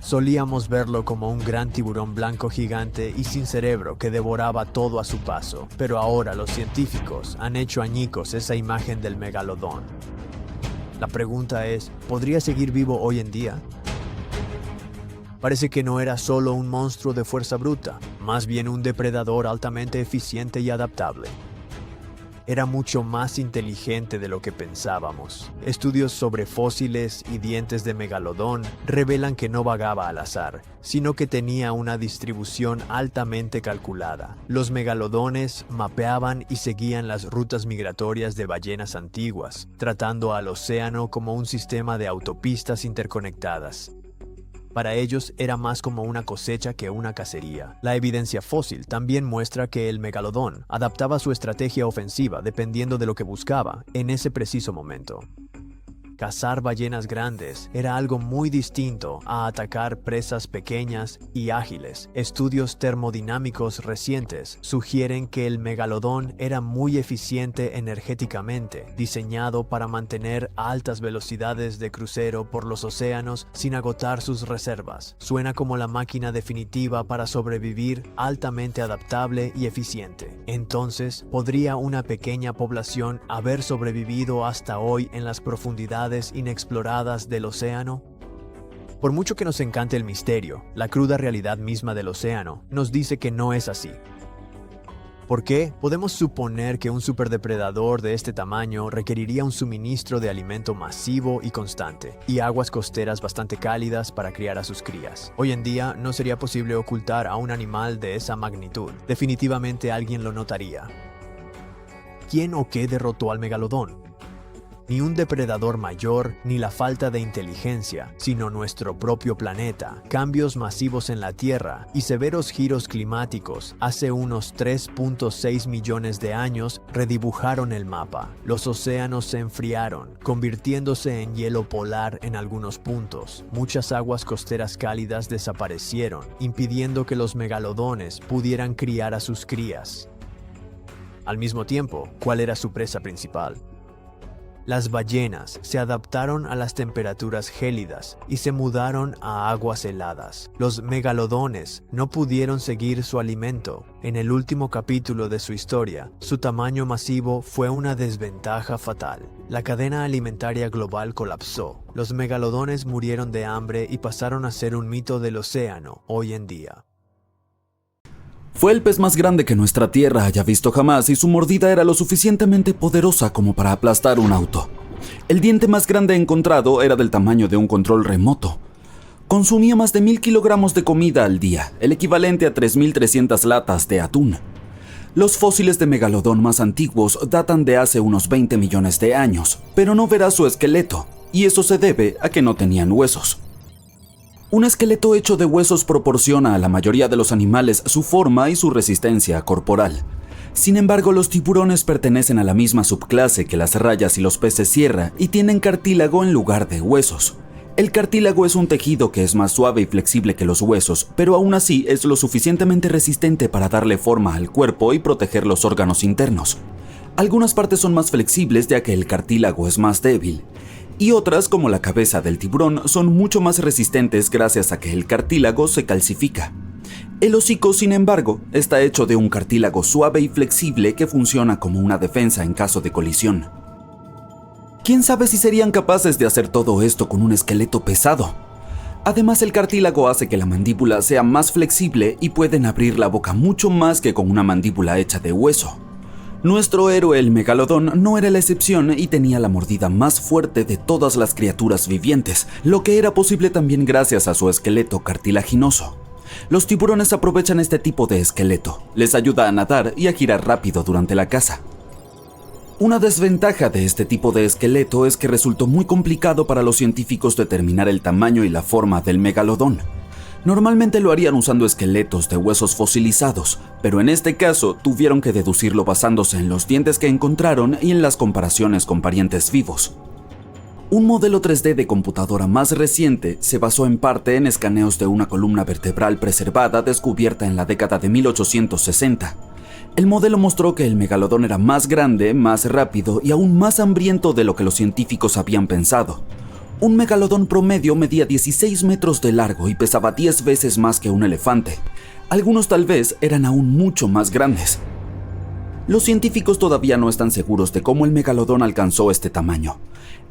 Solíamos verlo como un gran tiburón blanco gigante y sin cerebro que devoraba todo a su paso, pero ahora los científicos han hecho añicos esa imagen del megalodón. La pregunta es, ¿podría seguir vivo hoy en día? Parece que no era solo un monstruo de fuerza bruta, más bien un depredador altamente eficiente y adaptable. Era mucho más inteligente de lo que pensábamos. Estudios sobre fósiles y dientes de megalodón revelan que no vagaba al azar, sino que tenía una distribución altamente calculada. Los megalodones mapeaban y seguían las rutas migratorias de ballenas antiguas, tratando al océano como un sistema de autopistas interconectadas. Para ellos era más como una cosecha que una cacería. La evidencia fósil también muestra que el megalodón adaptaba su estrategia ofensiva dependiendo de lo que buscaba en ese preciso momento. Cazar ballenas grandes era algo muy distinto a atacar presas pequeñas y ágiles. Estudios termodinámicos recientes sugieren que el megalodón era muy eficiente energéticamente, diseñado para mantener altas velocidades de crucero por los océanos sin agotar sus reservas. Suena como la máquina definitiva para sobrevivir, altamente adaptable y eficiente. Entonces, ¿podría una pequeña población haber sobrevivido hasta hoy en las profundidades inexploradas del océano? Por mucho que nos encante el misterio, la cruda realidad misma del océano nos dice que no es así. ¿Por qué? Podemos suponer que un superdepredador de este tamaño requeriría un suministro de alimento masivo y constante, y aguas costeras bastante cálidas para criar a sus crías. Hoy en día no sería posible ocultar a un animal de esa magnitud. Definitivamente alguien lo notaría. ¿Quién o qué derrotó al megalodón? Ni un depredador mayor, ni la falta de inteligencia, sino nuestro propio planeta, cambios masivos en la Tierra y severos giros climáticos hace unos 3.6 millones de años redibujaron el mapa. Los océanos se enfriaron, convirtiéndose en hielo polar en algunos puntos. Muchas aguas costeras cálidas desaparecieron, impidiendo que los megalodones pudieran criar a sus crías. Al mismo tiempo, ¿cuál era su presa principal? Las ballenas se adaptaron a las temperaturas gélidas y se mudaron a aguas heladas. Los megalodones no pudieron seguir su alimento. En el último capítulo de su historia, su tamaño masivo fue una desventaja fatal. La cadena alimentaria global colapsó. Los megalodones murieron de hambre y pasaron a ser un mito del océano hoy en día. Fue el pez más grande que nuestra Tierra haya visto jamás y su mordida era lo suficientemente poderosa como para aplastar un auto. El diente más grande encontrado era del tamaño de un control remoto. Consumía más de 1000 kilogramos de comida al día, el equivalente a 3300 latas de atún. Los fósiles de megalodón más antiguos datan de hace unos 20 millones de años, pero no verás su esqueleto, y eso se debe a que no tenían huesos. Un esqueleto hecho de huesos proporciona a la mayoría de los animales su forma y su resistencia corporal. Sin embargo, los tiburones pertenecen a la misma subclase que las rayas y los peces sierra y tienen cartílago en lugar de huesos. El cartílago es un tejido que es más suave y flexible que los huesos, pero aún así es lo suficientemente resistente para darle forma al cuerpo y proteger los órganos internos. Algunas partes son más flexibles ya que el cartílago es más débil, y otras, como la cabeza del tiburón, son mucho más resistentes gracias a que el cartílago se calcifica. El hocico, sin embargo, está hecho de un cartílago suave y flexible que funciona como una defensa en caso de colisión. ¿Quién sabe si serían capaces de hacer todo esto con un esqueleto pesado? Además, el cartílago hace que la mandíbula sea más flexible y pueden abrir la boca mucho más que con una mandíbula hecha de hueso. Nuestro héroe el megalodón no era la excepción y tenía la mordida más fuerte de todas las criaturas vivientes, lo que era posible también gracias a su esqueleto cartilaginoso. Los tiburones aprovechan este tipo de esqueleto, les ayuda a nadar y a girar rápido durante la caza. Una desventaja de este tipo de esqueleto es que resultó muy complicado para los científicos determinar el tamaño y la forma del megalodón. Normalmente lo harían usando esqueletos de huesos fosilizados, pero en este caso tuvieron que deducirlo basándose en los dientes que encontraron y en las comparaciones con parientes vivos. Un modelo 3D de computadora más reciente se basó en parte en escaneos de una columna vertebral preservada descubierta en la década de 1860. El modelo mostró que el megalodón era más grande, más rápido y aún más hambriento de lo que los científicos habían pensado. Un megalodón promedio medía 16 metros de largo y pesaba 10 veces más que un elefante. Algunos tal vez eran aún mucho más grandes. Los científicos todavía no están seguros de cómo el megalodón alcanzó este tamaño.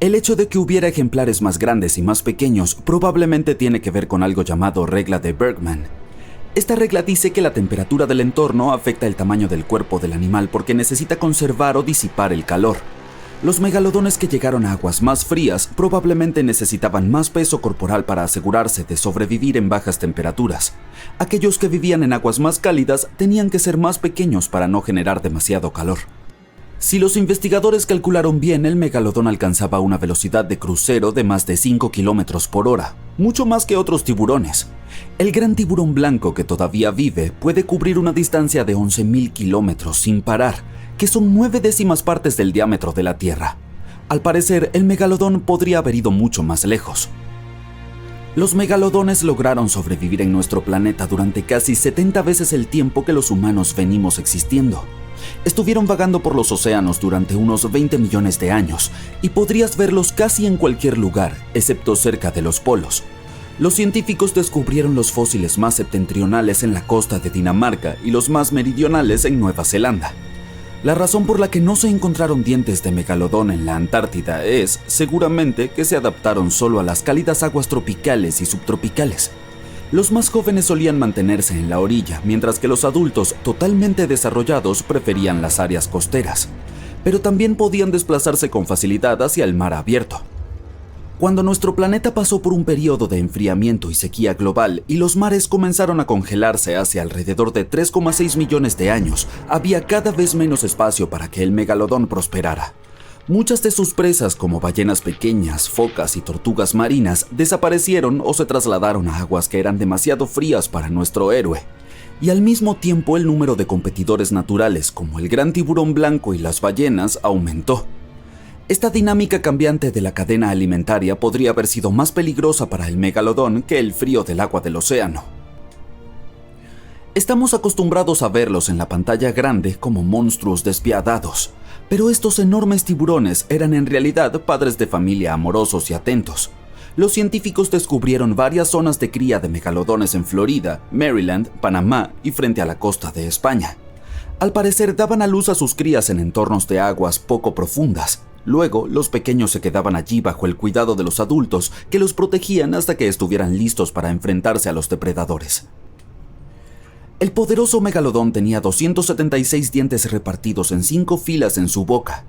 El hecho de que hubiera ejemplares más grandes y más pequeños probablemente tiene que ver con algo llamado regla de Bergman. Esta regla dice que la temperatura del entorno afecta el tamaño del cuerpo del animal porque necesita conservar o disipar el calor. Los megalodones que llegaron a aguas más frías probablemente necesitaban más peso corporal para asegurarse de sobrevivir en bajas temperaturas. Aquellos que vivían en aguas más cálidas tenían que ser más pequeños para no generar demasiado calor. Si los investigadores calcularon bien, el megalodón alcanzaba una velocidad de crucero de más de 5 kilómetros por hora, mucho más que otros tiburones. El gran tiburón blanco que todavía vive puede cubrir una distancia de 11.000 kilómetros sin parar, que son 9 décimas partes del diámetro de la Tierra. Al parecer, el megalodón podría haber ido mucho más lejos. Los megalodones lograron sobrevivir en nuestro planeta durante casi 70 veces el tiempo que los humanos venimos existiendo. Estuvieron vagando por los océanos durante unos 20 millones de años y podrías verlos casi en cualquier lugar, excepto cerca de los polos. Los científicos descubrieron los fósiles más septentrionales en la costa de Dinamarca y los más meridionales en Nueva Zelanda. La razón por la que no se encontraron dientes de megalodón en la Antártida es, seguramente, que se adaptaron solo a las cálidas aguas tropicales y subtropicales. Los más jóvenes solían mantenerse en la orilla, mientras que los adultos totalmente desarrollados preferían las áreas costeras, pero también podían desplazarse con facilidad hacia el mar abierto. Cuando nuestro planeta pasó por un periodo de enfriamiento y sequía global y los mares comenzaron a congelarse hace alrededor de 3,6 millones de años, había cada vez menos espacio para que el megalodón prosperara. Muchas de sus presas, como ballenas pequeñas, focas y tortugas marinas, desaparecieron o se trasladaron a aguas que eran demasiado frías para nuestro héroe. Y al mismo tiempo el número de competidores naturales, como el gran tiburón blanco y las ballenas, aumentó. Esta dinámica cambiante de la cadena alimentaria podría haber sido más peligrosa para el megalodón que el frío del agua del océano. Estamos acostumbrados a verlos en la pantalla grande como monstruos despiadados, pero estos enormes tiburones eran en realidad padres de familia amorosos y atentos. Los científicos descubrieron varias zonas de cría de megalodones en Florida, Maryland, Panamá y frente a la costa de España. Al parecer daban a luz a sus crías en entornos de aguas poco profundas. Luego, los pequeños se quedaban allí bajo el cuidado de los adultos, que los protegían hasta que estuvieran listos para enfrentarse a los depredadores. El poderoso megalodón tenía 276 dientes repartidos en 5 filas en su boca.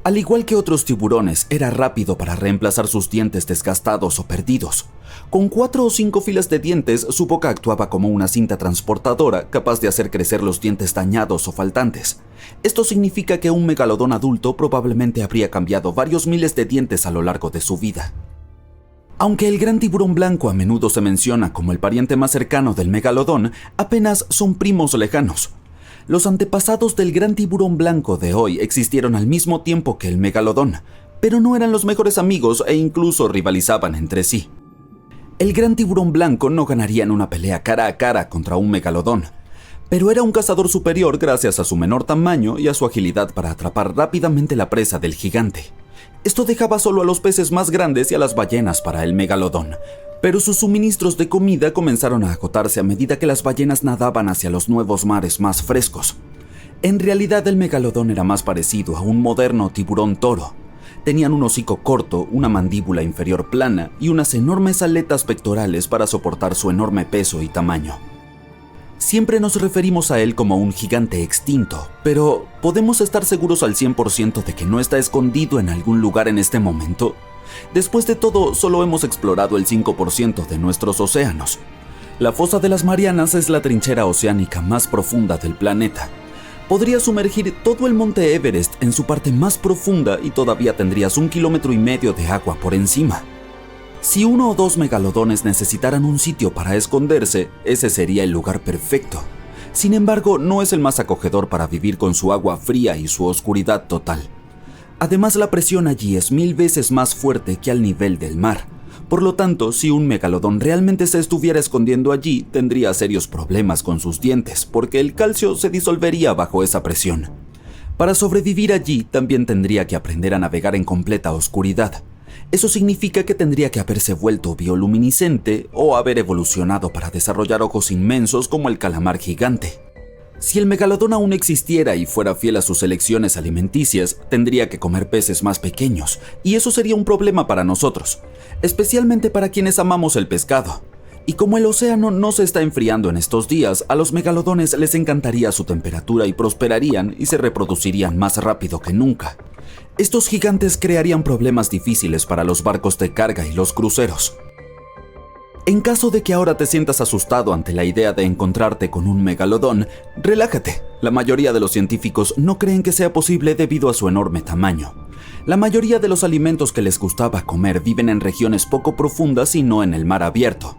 Al igual que otros tiburones, era rápido para reemplazar sus dientes desgastados o perdidos. Con 4 o 5 filas de dientes, su boca actuaba como una cinta transportadora capaz de hacer crecer los dientes dañados o faltantes. Esto significa que un megalodón adulto probablemente habría cambiado varios miles de dientes a lo largo de su vida. Aunque el gran tiburón blanco a menudo se menciona como el pariente más cercano del megalodón, apenas son primos lejanos. Los antepasados del gran tiburón blanco de hoy existieron al mismo tiempo que el megalodón, pero no eran los mejores amigos e incluso rivalizaban entre sí. El gran tiburón blanco no ganaría en una pelea cara a cara contra un megalodón, pero era un cazador superior gracias a su menor tamaño y a su agilidad para atrapar rápidamente la presa del gigante. Esto dejaba solo a los peces más grandes y a las ballenas para el megalodón, pero sus suministros de comida comenzaron a agotarse a medida que las ballenas nadaban hacia los nuevos mares más frescos. En realidad el megalodón era más parecido a un moderno tiburón toro. Tenían un hocico corto, una mandíbula inferior plana y unas enormes aletas pectorales para soportar su enorme peso y tamaño. Siempre nos referimos a él como un gigante extinto, pero ¿podemos estar seguros al 100% de que no está escondido en algún lugar en este momento? Después de todo, solo hemos explorado el 5% de nuestros océanos. La fosa de las Marianas es la trinchera oceánica más profunda del planeta. Podría sumergir todo el monte Everest en su parte más profunda y todavía tendrías 1,5 kilómetros de agua por encima. Si 1 o 2 megalodones necesitaran un sitio para esconderse, ese sería el lugar perfecto. Sin embargo, no es el más acogedor para vivir con su agua fría y su oscuridad total. Además, la presión allí es 1000 veces más fuerte que al nivel del mar. Por lo tanto, si un megalodón realmente se estuviera escondiendo allí, tendría serios problemas con sus dientes, porque el calcio se disolvería bajo esa presión. Para sobrevivir allí, también tendría que aprender a navegar en completa oscuridad. Eso significa que tendría que haberse vuelto bioluminiscente o haber evolucionado para desarrollar ojos inmensos como el calamar gigante. Si el megalodón aún existiera y fuera fiel a sus elecciones alimenticias, tendría que comer peces más pequeños, y eso sería un problema para nosotros, especialmente para quienes amamos el pescado. Y como el océano no se está enfriando en estos días, a los megalodones les encantaría su temperatura y prosperarían y se reproducirían más rápido que nunca. Estos gigantes crearían problemas difíciles para los barcos de carga y los cruceros. En caso de que ahora te sientas asustado ante la idea de encontrarte con un megalodón, relájate. La mayoría de los científicos no creen que sea posible debido a su enorme tamaño. La mayoría de los alimentos que les gustaba comer viven en regiones poco profundas y no en el mar abierto.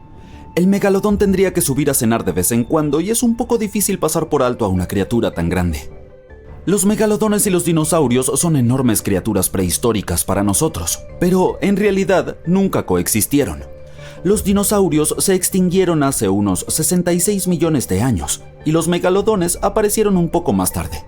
El megalodón tendría que subir a cenar de vez en cuando y es un poco difícil pasar por alto a una criatura tan grande. Los megalodones y los dinosaurios son enormes criaturas prehistóricas para nosotros, pero en realidad nunca coexistieron. Los dinosaurios se extinguieron hace unos 66 millones de años y los megalodones aparecieron un poco más tarde.